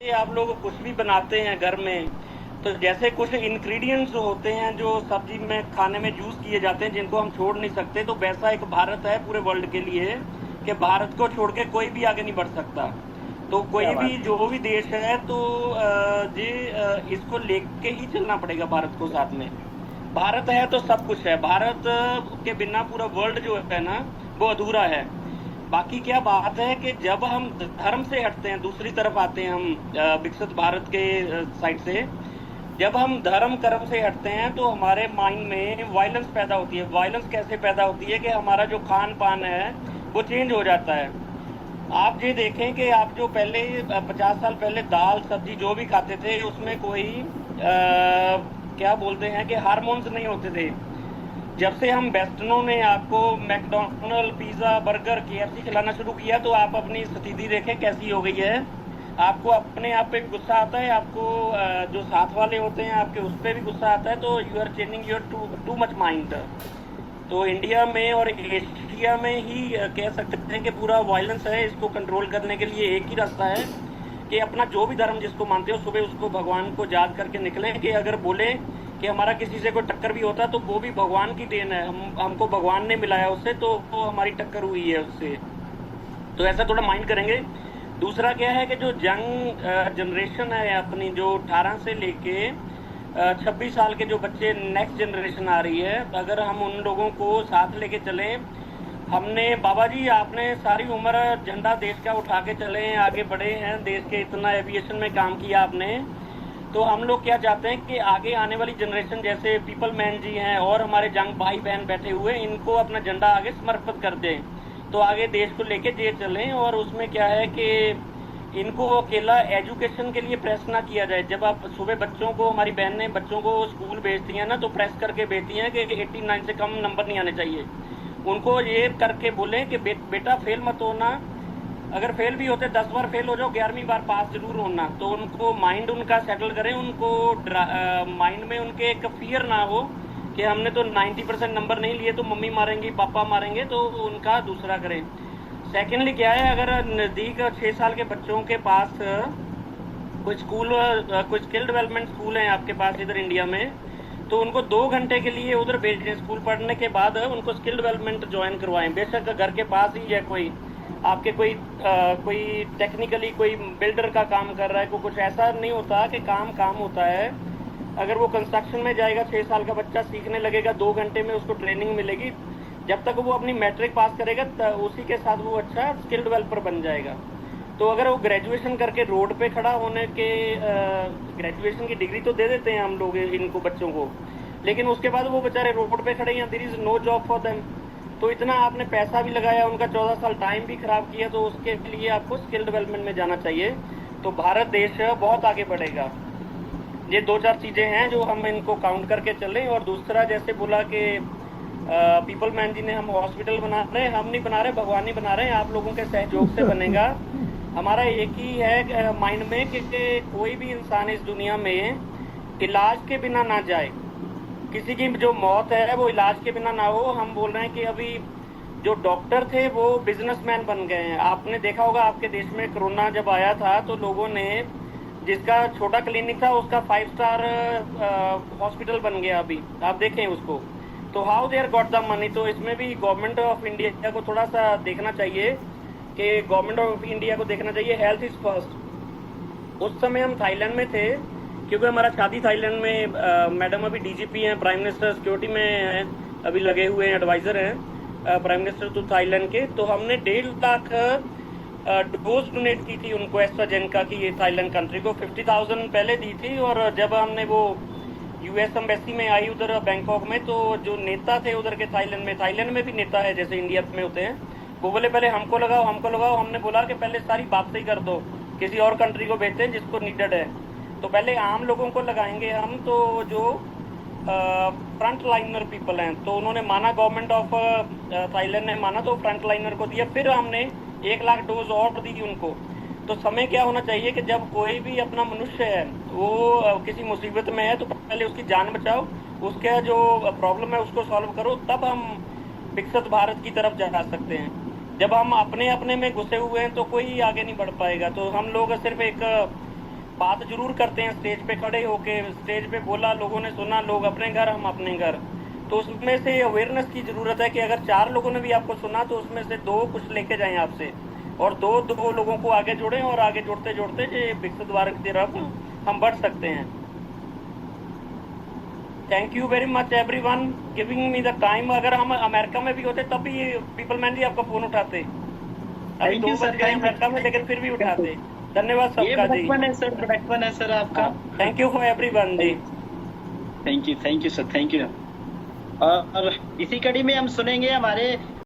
ये आप लोग कुछ भी बनाते हैं घर में, तो जैसे कुछ इंग्रेडिएंट्स होते हैं जो सब्जी में खाने में यूज किए जाते हैं जिनको हम छोड़ नहीं सकते, तो वैसा एक भारत है पूरे वर्ल्ड के लिए कि भारत को छोड़ के कोई भी आगे नहीं बढ़ सकता। तो क्या कोई भी बात है। जो भी देश है तो इसको लेके ही चलना पड़ेगा भारत को साथ में। भारत है तो सब कुछ है, भारत के बिना पूरा वर्ल्ड जो है ना वो अधूरा है। बाकी क्या बात है कि जब हम धर्म से हटते हैं, दूसरी तरफ आते हैं हम विकसित भारत के साइड से, जब हम धर्म कर्म से हटते हैं तो हमारे माइंड में वायलेंस पैदा होती है। वायलेंस कैसे पैदा होती है कि हमारा जो खान पान है वो चेंज हो जाता है। आप ये देखें कि आप जो पहले 50 साल पहले दाल सब्जी जो भी खाते थे उसमें कोई क्या बोलते हैं कि हार्मोन्स नहीं होते थे। जब से हम वेस्टर्नों ने आपको मैकडोनल्ड पिज्जा बर्गर केएफसी खिलाना शुरू किया तो आप अपनी स्थिति देखें कैसी हो गई है। आपको अपने आप पे भी गुस्सा आता है, आपको जो साथ वाले होते हैं आपके उस पर भी गुस्सा आता है, तो you are changing your too much mind. तो इंडिया में और एशिया में ही कह सकते हैं कि पूरा वायलेंस है। इसको कंट्रोल करने के लिए एक ही रास्ता है कि अपना जो भी धर्म जिसको मानते हो सुबह उसको भगवान को याद करके निकलें। कि अगर बोले कि हमारा किसी से कोई टक्कर भी होता तो वो भी भगवान की देन है, हमको भगवान ने मिलाया उससे, तो वो हमारी टक्कर हुई है उससे। तो ऐसा थोड़ा माइंड करेंगे। दूसरा क्या है कि जो यंग जनरेशन है अपनी, जो 18 से लेके 26 साल के जो बच्चे नेक्स्ट जनरेशन आ रही है, अगर हम उन लोगों को साथ लेके चलें। हमने बाबा जी आपने सारी उम्र झंडा देश का उठा के चले हैं, आगे बढ़े हैं, देश के इतना एविएशन में काम किया आपने। तो हम लोग क्या चाहते हैं कि आगे आने वाली जनरेशन जैसे पीपल मैन जी हैं और हमारे जंग भाई बहन बैठे हुए, इनको अपना झंडा आगे समर्पित कर दें, तो आगे देश को लेके जे चलें। और उसमें क्या है कि इनको अकेला एजुकेशन के लिए प्रेस ना किया जाए। जब आप सुबह बच्चों को, हमारी बहनें बच्चों को स्कूल भेजती हैं ना, तो प्रेस करके भेजती हैं कि 89 से कम नंबर नहीं आने चाहिए। उनको ये करके बोलें कि बेटा फेल मत होना, अगर फेल भी होते 10 बार फेल हो जाओ, 11वीं बार पास जरूर होना। तो उनको माइंड उनका सेटल करें, उनको माइंड में उनके एक फियर ना हो कि हमने तो 90% नंबर नहीं लिए तो मम्मी मारेंगी पापा मारेंगे, तो उनका दूसरा करें। सेकेंडली क्या है, अगर नज़दीक 6 साल के बच्चों के पास कोई स्कूल, कोई स्किल डेवलपमेंट स्कूल है आपके पास इधर इंडिया में, तो उनको 2 घंटे के लिए उधर भेजें। स्कूल पढ़ने के बाद उनको स्किल डेवलपमेंट ज्वाइन करवाएं। बेशक घर के पास ही है कोई आपके, कोई टेक्निकली कोई बिल्डर का काम कर रहा है, कुछ ऐसा नहीं होता कि काम काम होता है। अगर वो कंस्ट्रक्शन में जाएगा, 6 साल का बच्चा सीखने लगेगा, 2 घंटे में उसको ट्रेनिंग मिलेगी, जब तक वो अपनी मैट्रिक पास करेगा उसी के साथ वो अच्छा स्किल डेवलपर बन जाएगा। तो अगर वो ग्रेजुएशन करके रोड पे खड़ा होने के, ग्रेजुएशन की डिग्री तो दे देते हैं हम लोग इनको बच्चों को, लेकिन उसके बाद वो बेचारे रोड पे खड़े हैं, there is no job for them. तो इतना आपने पैसा भी लगाया, उनका 14 साल टाइम भी खराब किया, तो उसके लिए आपको स्किल डेवलपमेंट में जाना चाहिए। तो भारत देश बहुत आगे बढ़ेगा। ये 2-4 चीज़ें हैं जो हम इनको काउंट करके चलें। और दूसरा जैसे बोला कि पीपल मैन जी ने हम हॉस्पिटल बना रहे हैं, हम नहीं बना रहे, भगवान नहीं बना रहे हैं, आप लोगों के सहयोग से बनेगा। हमारा एक ही है माइंड में कि कोई भी इंसान इस दुनिया में इलाज के बिना ना जाए, किसी की जो मौत है वो इलाज के बिना ना हो। हम बोल रहे हैं कि अभी जो डॉक्टर थे वो बिजनेसमैन बन गए हैं। आपने देखा होगा आपके देश में कोरोना जब आया था तो लोगों ने, जिसका छोटा क्लिनिक था उसका 5 स्टार हॉस्पिटल बन गया। अभी आप देखें उसको, तो how there got the money. तो इसमें भी गवर्नमेंट ऑफ इंडिया को थोड़ा सा देखना चाहिए कि गवर्नमेंट ऑफ इंडिया को देखना चाहिए हेल्थ इज फर्स्ट। उस समय हम थाईलैंड में थे, क्योंकि हमारा शादी थाईलैंड में, मैडम अभी डीजीपी हैं, प्राइम मिनिस्टर सिक्योरिटी में हैं, अभी लगे हुए हैं, एडवाइजर हैं प्राइम मिनिस्टर टू थाईलैंड के। तो हमने 1.5 लाख डोज डोनेट की थी उनको एस्ट्राजेनेका की, ये थाईलैंड कंट्री को 50,000 पहले दी थी। और जब हमने वो यूएस एम्बेसी में आई उधर बैंकॉक में, तो जो नेता थे उधर के थाईलैंड में भी नेता है जैसे इंडिया में होते हैं, वो बोले पहले हमको लगाओ हमको लगाओ। हमने बोला कि पहले सारी बात ही कर दो, किसी और कंट्री को भेजते हैं जिसको नीडेड है, तो पहले आम लोगों को लगाएंगे हम। तो जो फ्रंट लाइनर पीपल हैं, तो उन्होंने माना, गवर्नमेंट ऑफ थाईलैंड ने माना, तो फ्रंट लाइनर को दिया। फिर हमने 1 लाख डोज और दी उनको। तो समय क्या होना चाहिए कि जब कोई भी अपना मनुष्य है वो किसी मुसीबत में है, तो पहले उसकी जान बचाओ, उसका जो प्रॉब्लम है उसको सॉल्व करो, तब हम विकसित भारत की तरफ जा सकते हैं। जब हम अपने अपने में घुसे हुए हैं तो कोई आगे नहीं बढ़ पाएगा। तो हम लोग सिर्फ एक बात जरूर करते हैं स्टेज पे खड़े होके, स्टेज पे बोला, लोगों ने सुना, लोग अपने घर हम अपने घर। तो उसमें से अवेयरनेस की जरूरत है कि अगर 4 लोगों ने भी आपको सुना तो उसमें से 2 कुछ लेके जाएं आपसे, और 2 लोगों को आगे जोड़ें, और आगे जोड़ते जोड़ते ये विकसित भारत की तरफ हम बढ़ सकते हैं। Thank you very much everyone giving me the time. अगर हम अमेरिका में भी होते तब भी पीपल मैन जी आपका फोन उठाते। अभी 2 बज गए अमेरिका में, लेकिन फिर भी उठाते। धन्यवाद सबका जी। बचपन है सर आपका। थैंक यू फॉर एवरीवन जी। Thank you sir, thank you. और इसी कड़ी में हम सुनेंगे हमारे